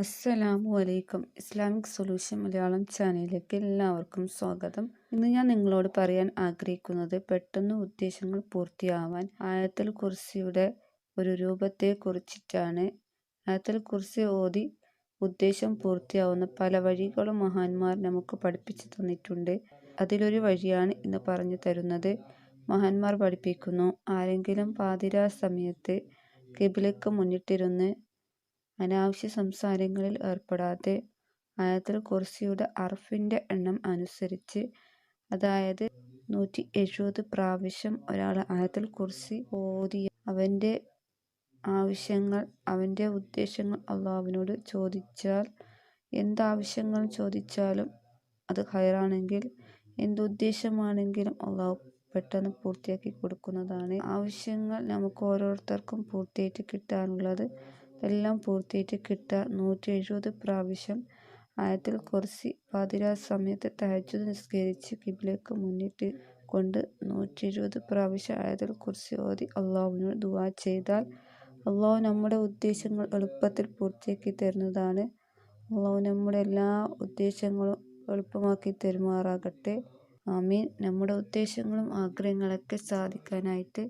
അസ്സലാമു അലൈക്കും. Islamic solution Malayalam ചാനലിലേക്ക് എല്ലാവർക്കും സ്വാഗതം. ഇന്ന് ഞാൻ നിങ്ങളോട് പറയാൻ ആഗ്രഹിക്കുന്നത് പെട്ടെന്ന് ഉദ്ദേശങ്ങൾ പൂർത്തിയാവാൻ ആയത്തുൽ കുർസിയുടെ ഒരു രൂപത്തെ കുറിച്ചിട്ടാണ്. ആയത്തുൽ കുർസി ഓതി ഉദ്ദേശം പൂർത്തിയാവുന്ന പല വഴികളും മഹാന്മാർ നമുക്ക് പഠിപ്പിച്ചു തന്നിട്ടുണ്ട്. അതിലൊരു വഴിയാണ് ഇന്ന് പറഞ്ഞു തരുന്നത്. മഹാന്മാർ പഠിപ്പിക്കുന്നു, ആരെങ്കിലും പാതിരാ സമയത്ത് ഖിബ്ലയ്ക്ക് മുന്നിട്ടിരുന്ന് അനാവശ്യ സംസാരങ്ങളിൽ ഏർപ്പെടാതെ ആയത്തുൽ കുർസിയുടെ അർഫിൻ്റെ എണ്ണം അനുസരിച്ച്, അതായത് 170 പ്രാവശ്യം ഒരാൾ ആയത്തുൽ കുർസി ഓതി അവൻ്റെ ആവശ്യങ്ങൾ, അവൻ്റെ ഉദ്ദേശങ്ങൾ അള്ളാഹുവിനോട് ചോദിച്ചാൽ, എന്താവശ്യങ്ങൾ ചോദിച്ചാലും അത് ഖൈറാണെങ്കിൽ എന്തുദ്ദേശമാണെങ്കിലും അള്ളാഹു പെട്ടെന്ന് പൂർത്തിയാക്കി കൊടുക്കുന്നതാണ്. ആവശ്യങ്ങൾ നമുക്ക് ഓരോരുത്തർക്കും പൂർത്തിയായിട്ട് കിട്ടാനുള്ളത് എല്ലാം പൂർത്തിയായിട്ട് കിട്ടുക 170 പ്രാവശ്യം ആയത്തുൽ കുർസി പാതിരാ സമയത്ത് തഹജ്ജുദ് നിസ്കരിച്ച് ഖിബ്ലയ്ക്ക് മുന്നിട്ട് കൊണ്ട് 170 പ്രാവശ്യം ആയത്തുൽ കുർസി ഓതി അള്ളാഹുവിനോട് ദുആ ചെയ്താൽ അള്ളാഹു നമ്മുടെ ഉദ്ദേശങ്ങൾ എളുപ്പത്തിൽ പൂർത്തിയാക്കി തരുന്നതാണ്. അള്ളാഹു നമ്മുടെ എല്ലാ ഉദ്ദേശങ്ങളും എളുപ്പമാക്കി തരുമാറാകട്ടെ. ആമീൻ. നമ്മുടെ ഉദ്ദേശങ്ങളും ആഗ്രഹങ്ങളൊക്കെ സാധിക്കാനായിട്ട്,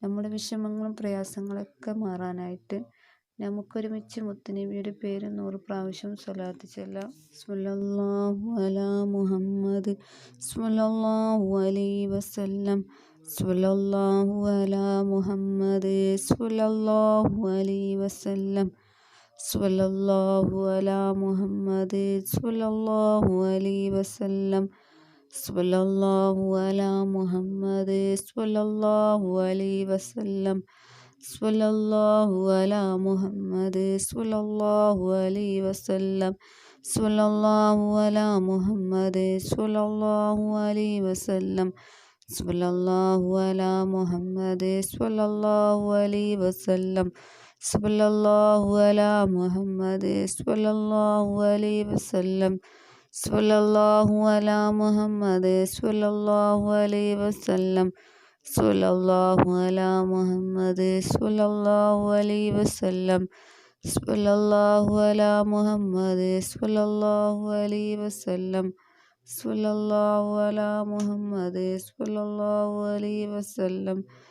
നമ്മുടെ വിഷമങ്ങളും പ്രയാസങ്ങളൊക്കെ മാറാനായിട്ട് നമുക്കൊരുമിച്ച് മുത്തുനബിയുടെ പേര് 100 പ്രാവശ്യം സ്വലാത്ത് ചൊല്ലാം. സ്വല്ലല്ലാഹു അലാ മുഹമ്മദ് സ്വല്ലല്ലാഹു അലൈഹി വസല്ലം. സ്വല്ലല്ലാഹു അലാ മുഹമ്മദ് സ്വല്ലല്ലാഹു അലൈഹി വസല്ലം. സ്വല്ലല്ലാഹു അലാ മുഹമ്മദ് സ്വല്ലല്ലാഹു അലൈഹി വസല്ലം. സ്വല്ലല്ലാഹു അലാ മുഹമ്മദ് സ്വല്ലല്ലാഹു അലൈഹി വസല്ലം. സ്വല്ലല്ലാഹു അലാ മുഹമ്മദ് സ്വല്ലല്ലാഹു അലൈഹി വസല്ലം. സ്വല്ലല്ലാഹു അലാ മുഹമ്മദ് സ്വല്ലല്ലാഹു അലൈഹി വസല്ലം. സ്വല്ലല്ലാഹു അലാ മുഹമ്മദ് സ്വല്ലല്ലാഹു അലൈഹി വസല്ലം. സ്വല്ലല്ലാഹു അലാ മുഹമ്മദ് സ്വല്ലല്ലാഹു അലൈഹി വസല്ലം. സ്വല്ലല്ലാഹു അലാ മുഹമ്മദ് സ്വല്ലല്ലാഹു അലൈഹി വസല്ലം. സ്വല്ലല്ലാഹു അലാ മുഹമ്മദ് സ്വല്ലല്ലാഹു അലൈഹി വസല്ലം. സ്വല്ലല്ലാഹു അലാ മുഹമ്മദ് സ്വല്ലല്ലാഹു അലൈഹി വസല്ലം.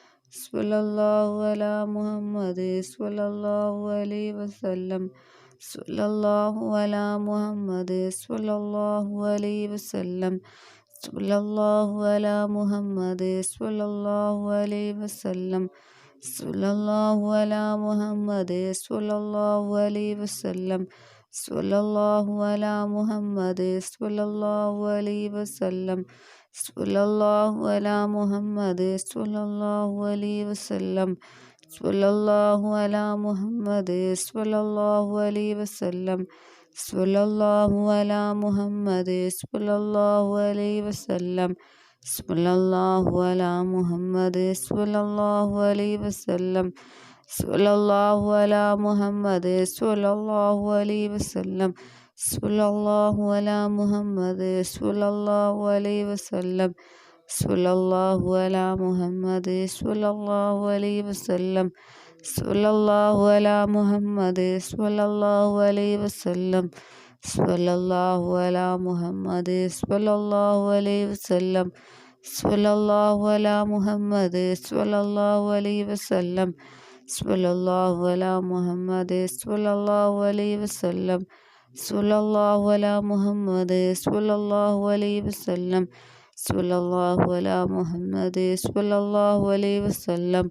സ്വല്ലല്ലാഹു അലാ മുഹമ്മദ് സ്വല്ലല്ലാഹു അലൈഹി വസല്ലം. സ്വല്ലല്ലാഹു അലാ മുഹമ്മദ് സ്വല്ലല്ലാഹു അലൈഹി വസല്ലം. സ്വല്ലല്ലാഹു അലാ മുഹമ്മദ് സ്വല്ലല്ലാഹു അലൈഹി വസല്ലം. സ്വല്ലല്ലാഹു അലാ മുഹമ്മദ് സ്വല്ലല്ലാഹു അലൈഹി വസല്ലം. സ്വല്ലല്ലാഹു അലാ മുഹമ്മദ് സ്വല്ലല്ലാഹു അലൈഹി വസല്ലം. സ്വല്ലല്ലാഹു അലാ മുഹമ്മദ് സ്വല്ലല്ലാഹു അലൈഹി വസല്ലം. സ്വല്ലല്ലാഹു അലാ മുഹമ്മദ് സ്വല്ലല്ലാഹു അലൈഹി വസല്ലം. സ്വല്ലല്ലാഹു അലാ മുഹമ്മദ് സ്വല്ലല്ലാഹു അലൈഹി വസല്ലം. സ്വല്ലല്ലാഹു അലാ മുഹമ്മദ് സ്വല്ലല്ലാഹു അലൈഹി വസല്ലം. സ്വല്ലല്ലാഹു അലാ മുഹമ്മദ് സ്വല്ലല്ലാഹു അലൈഹി വസല്ലം. സ്വല്ലല്ലാഹു അലാ മുഹമ്മദ് സ്വല്ലല്ലാഹു അലൈഹി വസല്ലം. സ്വല്ലല്ലാഹു അലാ മുഹമ്മദ് സ്വല്ലല്ലാഹു അലൈഹി വസല്ലം. സ്വല്ലല്ലാഹു അലാ മുഹമ്മദ് സ്വല്ലല്ലാഹു അലൈഹി വസല്ലം. സ്വല്ലല്ലാഹു അലാ മുഹമ്മദ് സ്വല്ലല്ലാഹു അലൈഹി വസല്ലം. സ്വല്ലല്ലാഹു അലാ മുഹമ്മദ് സ്വല്ലല്ലാഹു അലൈഹി വസല്ലം. സ്വല്ലല്ലാഹു അലാ മുഹമ്മദ് സ്വല്ലല്ലാഹു അലൈഹി വസല്ലം. സ്വല്ലല്ലാഹു അലാ മുഹമ്മദ് സ്വല്ലല്ലാഹു അലൈഹി വസല്ലം. സ്വല്ലല്ലാഹു അലാ മുഹമ്മദ് സ്വല്ലല്ലാഹു അലൈഹി വസല്ലം.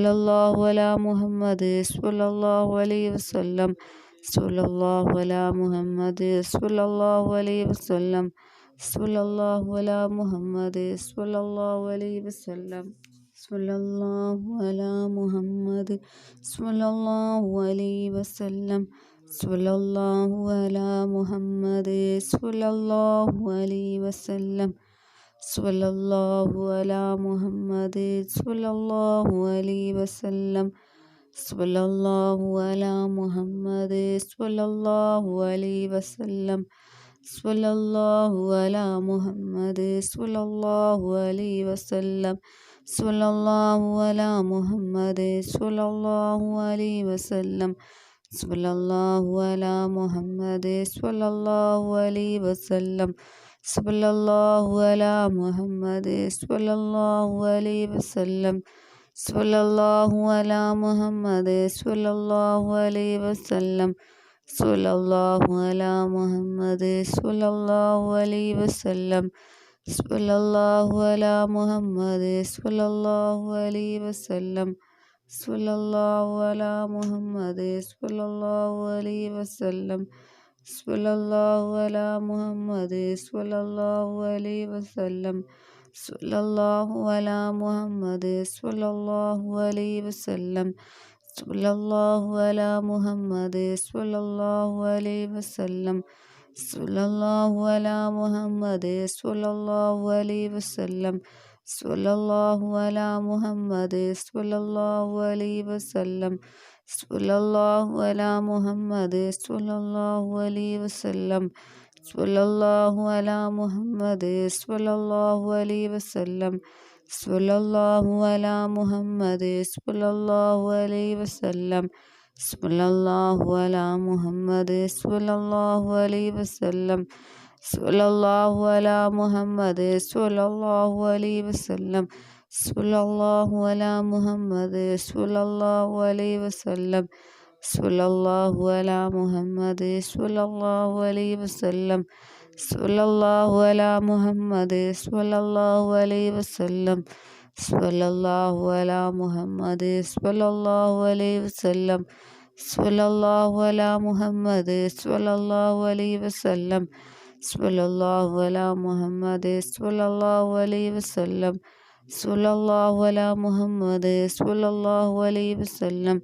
സ്വല്ലല്ലാഹു അലാ മുഹമ്മദ് സ്വല്ലല്ലാഹു അലൈഹി വസല്ലം. സ്വല്ലല്ലാഹു അലാ മുഹമ്മദ് സ്വല്ലല്ലാഹു അലൈഹി വസല്ലം. സ്വല്ലല്ലാഹു അലാ മുഹമ്മദ് സ്വല്ലല്ലാഹു അലൈഹി വസല്ലം. സ്വല്ലല്ലാഹു അലാ മുഹമ്മദ് സ്വല്ലല്ലാഹു അലൈഹി വസല്ലം. സ്വല്ലല്ലാഹു അലാ മുഹമ്മദ് സ്വല്ലല്ലാഹു അലൈഹി വസല്ലം. സ്വല്ലല്ലാഹു അലാ മുഹമ്മദ് സ്വല്ലല്ലാഹു അലൈഹി വസല്ലം. സ്വല്ലല്ലാഹു അലാ മുഹമ്മദ് സ്വല്ലല്ലാഹു അലൈഹി വസല്ലം. സ്വല്ലല്ലാഹു അലാ മുഹമ്മദ് സ്വല്ലല്ലാഹു അലൈഹി വസല്ലം. സ്വല്ലല്ലാഹു അലാ മുഹമ്മദ് സ്വല്ലല്ലാഹു അലൈഹി വസല്ലം. സ്വല്ലല്ലാഹു അലാ മുഹമ്മദ് സ്വല്ലല്ലാഹു അലൈഹി വസല്ലം. സല്ലല്ലാഹു അലാ മുഹമ്മദ് സ്വല്ലല്ലാഹു അലൈഹി വസല്ലം. സല്ലല്ലാഹു അലാ മുഹമ്മദ് സ്വല്ലല്ലാഹു അലൈഹി വസല്ലം. സല്ലല്ലാഹു അലാ മുഹമ്മദ് സ്വല്ലല്ലാഹു അലൈഹി വസല്ലം. സല്ലല്ലാഹു അലാ മുഹമ്മദ് സ്വല്ലല്ലാഹു അലൈഹി വസല്ലം. സല്ലല്ലാഹു അലാ മുഹമ്മദ് സ്വല്ലല്ലാഹു അലൈഹി വസല്ലം. സല്ലല്ലാഹു അലാ മുഹമ്മദ് സ്വല്ലല്ലാഹു അലൈഹി വസല്ലം. സല്ലല്ലാഹു അലാ മുഹമ്മദ് സ്വല്ലല്ലാഹു അലൈഹി വസല്ലം. സല്ലല്ലാഹു അലാ മുഹമ്മദ് സ്വല്ലല്ലാഹു അലൈഹി വസല്ലം. സല്ലല്ലാഹു അലാ മുഹമ്മദ് സ്വല്ലല്ലാഹു അലൈഹി വസല്ലം. സല്ലല്ലാഹു അലാ മുഹമ്മദ് സ്വല്ലല്ലാഹു അലൈഹി വസല്ലം. സല്ലല്ലാഹു അലാ മുഹമ്മദ് സ്വല്ലല്ലാഹു അലൈഹി വസല്ലം. സല്ലല്ലാഹു അലാ മുഹമ്മദ് സ്വല്ലല്ലാഹു അലൈഹി വസല്ലം. സല്ലല്ലാഹു അലാ മുഹമ്മദ് സ്വല്ലല്ലാഹു അലൈഹി വസല്ലം. സല്ലല്ലാഹു അലാ മുഹമ്മദ് സ്വല്ലല്ലാഹു അലൈഹി വസല്ലം. സല്ലല്ലാഹു അലാ മുഹമ്മദ് സ്വല്ലല്ലാഹു അലൈഹി വസല്ലം. സല്ലല്ലാഹു അലാ മുഹമ്മദ് സ്വല്ലല്ലാഹു അലൈഹി വസല്ലം. സല്ലല്ലാഹു അലാ മുഹമ്മദ് സ്വല്ലല്ലാഹു അലൈഹി വസല്ലം. സല്ലല്ലാഹു അലാ മുഹമ്മദ് സ്വല്ലല്ലാഹു അലൈഹി വസല്ലം. സല്ലല്ലാഹു അലാ മുഹമ്മദ് സ്വല്ലല്ലാഹു അലൈഹി വസല്ലം. സല്ലല്ലാഹു അലാ മുഹമ്മദ് സ്വല്ലല്ലാഹു അലൈഹി വസല്ലം. സല്ലല്ലാഹു അലാ മുഹമ്മദ് സ്വല്ലല്ലാഹു അലൈഹി വസല്ലം. സല്ലല്ലാഹു അലാ മുഹമ്മദ് സ്വല്ലല്ലാഹു അലൈഹി വസല്ലം. സല്ലല്ലാഹു അലാ മുഹമ്മദ് സ്വല്ലല്ലാഹു അലൈഹി വസല്ലം. സല്ലല്ലാഹു അലാ മുഹമ്മദ് സ്വല്ലല്ലാഹു അലൈഹി വസല്ലം. സല്ലല്ലാഹു അലാ മുഹമ്മദ് സ്വല്ലല്ലാഹു അലൈഹി വസല്ലം.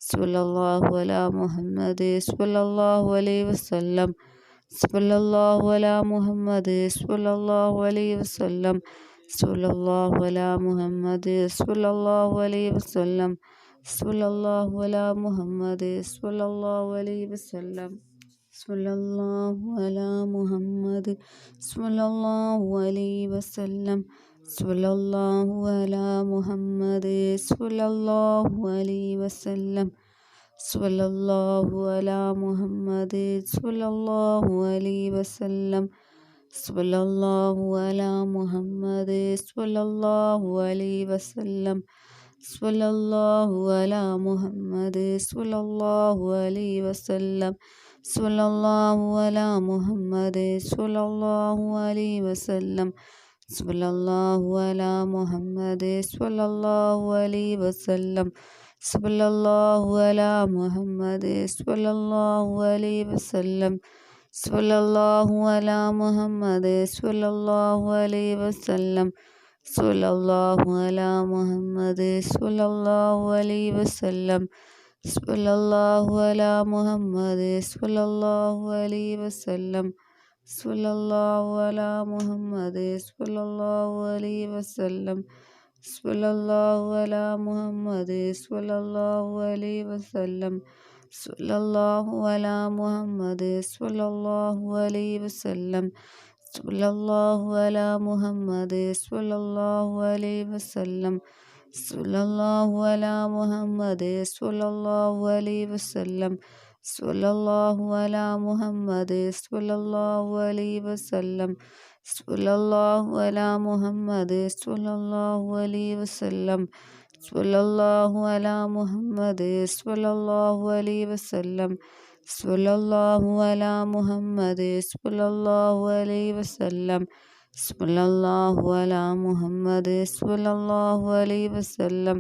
സല്ലല്ലാഹു അലാ മുഹമ്മദ് സ്വല്ലല്ലാഹു അലൈഹി വസല്ലം. സല്ലല്ലാഹു അലാ മുഹമ്മദ് സ്വല്ലല്ലാഹു അലൈഹി വസല്ലം. സല്ലല്ലാഹു അലാ മുഹമ്മദ് സ്വല്ലല്ലാഹു അലൈഹി വസല്ലം. സല്ലല്ലാഹു അലാ മുഹമ്മദ് സ്വല്ലല്ലാഹു അലൈഹി വസല്ലം. സല്ലല്ലാഹു അലാ മുഹമ്മദ് സ്വല്ലല്ലാഹു അലൈഹി വസല്ലം. സല്ലല്ലാഹു അലാ മുഹമ്മദ് സ്വല്ലല്ലാഹു അലൈഹി വസല്ലം. സല്ലല്ലാഹു അലാ മുഹമ്മദ് സ്വല്ലല്ലാഹു അലൈഹി വസല്ലം. സല്ലല്ലാഹു അലാ മുഹമ്മദ് സ്വല്ലല്ലാഹു അലൈഹി വസല്ലം. സല്ലല്ലാഹു അലാ മുഹമ്മദ് സ്വല്ലല്ലാഹു അലൈഹി വസല്ലം. സല്ലല്ലാഹു അലാ മുഹമ്മദ് സ്വല്ലല്ലാഹു അലൈഹി വസല്ലം. സല്ലല്ലാഹു അലാ മുഹമ്മദ് സ്വല്ലല്ലാഹു അലൈഹി വസല്ലം. സല്ലല്ലാഹു അലാ മുഹമ്മദ് സ്വല്ലല്ലാഹു അലൈഹി വസല്ലം. സല്ലല്ലാഹു അലാ മുഹമ്മദ് സ്വല്ലല്ലാഹു അലൈഹി വസല്ലം. സല്ലല്ലാഹു അലാ മുഹമ്മദ് സ്വല്ലല്ലാഹു അലൈഹി വസല്ലം. സല്ലല്ലാഹു അലാ മുഹമ്മദ് സ്വല്ലല്ലാഹു അലൈഹി വസല്ലം. സല്ലല്ലാഹു അലാ മുഹമ്മദ് സ്വല്ലല്ലാഹു അലൈഹി വസല്ലം. സല്ലല്ലാഹു അലാ മുഹമ്മദ് സ്വല്ലല്ലാഹു അലൈഹി വസല്ലം. സല്ലല്ലാഹു അലാ മുഹമ്മദ് സ്വല്ലല്ലാഹു അലൈഹി വസല്ലം. സല്ലല്ലാഹു അലാ മുഹമ്മദ് സ്വല്ലല്ലാഹു അലൈഹി വസല്ലം. സല്ലല്ലാഹു അലാ മുഹമ്മദ് സ്വല്ലല്ലാഹു അലൈഹി വസല്ലം. സല്ലല്ലാഹു അലാ മുഹമ്മദ് സ്വല്ലല്ലാഹു അലൈഹി വസല്ലം. സല്ലല്ലാഹു അലാ മുഹമ്മദ് സ്വല്ലല്ലാഹു അലൈഹി വസല്ലം.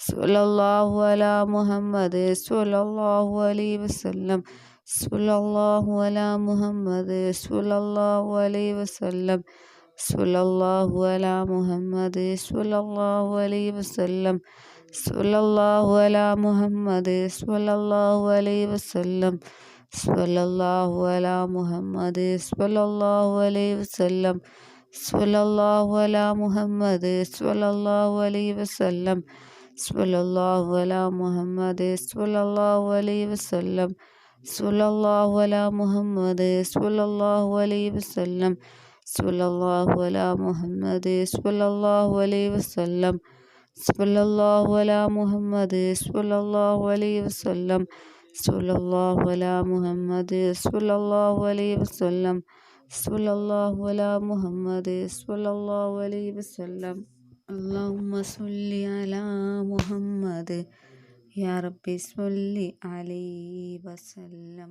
സല്ലല്ലാഹു അലാ മുഹമ്മദ് സ്വല്ലല്ലാഹു അലൈഹി വസല്ലം. സല്ലല്ലാഹു അലാ മുഹമ്മദ് സ്വല്ലല്ലാഹു അലൈഹി വസല്ലം. സല്ലല്ലാഹു അലാ മുഹമ്മദ് സ്വല്ലല്ലാഹു അലൈഹി വസല്ലം. സല്ലല്ലാഹു അലാ മുഹമ്മദ് സ്വല്ലല്ലാഹു അലൈഹി വസല്ലം. സല്ലല്ലാഹു അലാ മുഹമ്മദ് സ്വല്ലല്ലാഹു അലൈഹി വസല്ലം. സല്ലല്ലാഹു അലാ മുഹമ്മദ് സ്വല്ലല്ലാഹു അലൈഹി വസല്ലം. സല്ലല്ലാഹു അലാ മുഹമ്മദ് സ്വല്ലല്ലാഹു അലൈഹി വസല്ലം. സല്ലല്ലാഹു അലാ മുഹമ്മദ് സ്വല്ലല്ലാഹു അലൈഹി വസല്ലം. സല്ലല്ലാഹു അലാ മുഹമ്മദ് സ്വല്ലല്ലാഹു അലൈഹി വസല്ലം. സല്ലല്ലാഹു അലാ മുഹമ്മദ് സ്വല്ലല്ലാഹു അലൈഹി വസല്ലം. സല്ലല്ലാഹു അലാ മുഹമ്മദ് സ്വല്ലല്ലാഹു അലൈഹി വസല്ലം. സല്ലല്ലാഹു അലാ മുഹമ്മദ് സ്വല്ലല്ലാഹു അലൈഹി വസല്ലം. സല്ലല്ലാഹു അലാ മുഹമ്മദ് സ്വല്ലല്ലാഹു അലൈഹി വസല്ലം. അല്ലാഹുമ്മ സ്വല്ലി അലാ മുഹമ്മദ് യാ റബ്ബി സ്വല്ലി അലൈഹി വസല്ലം.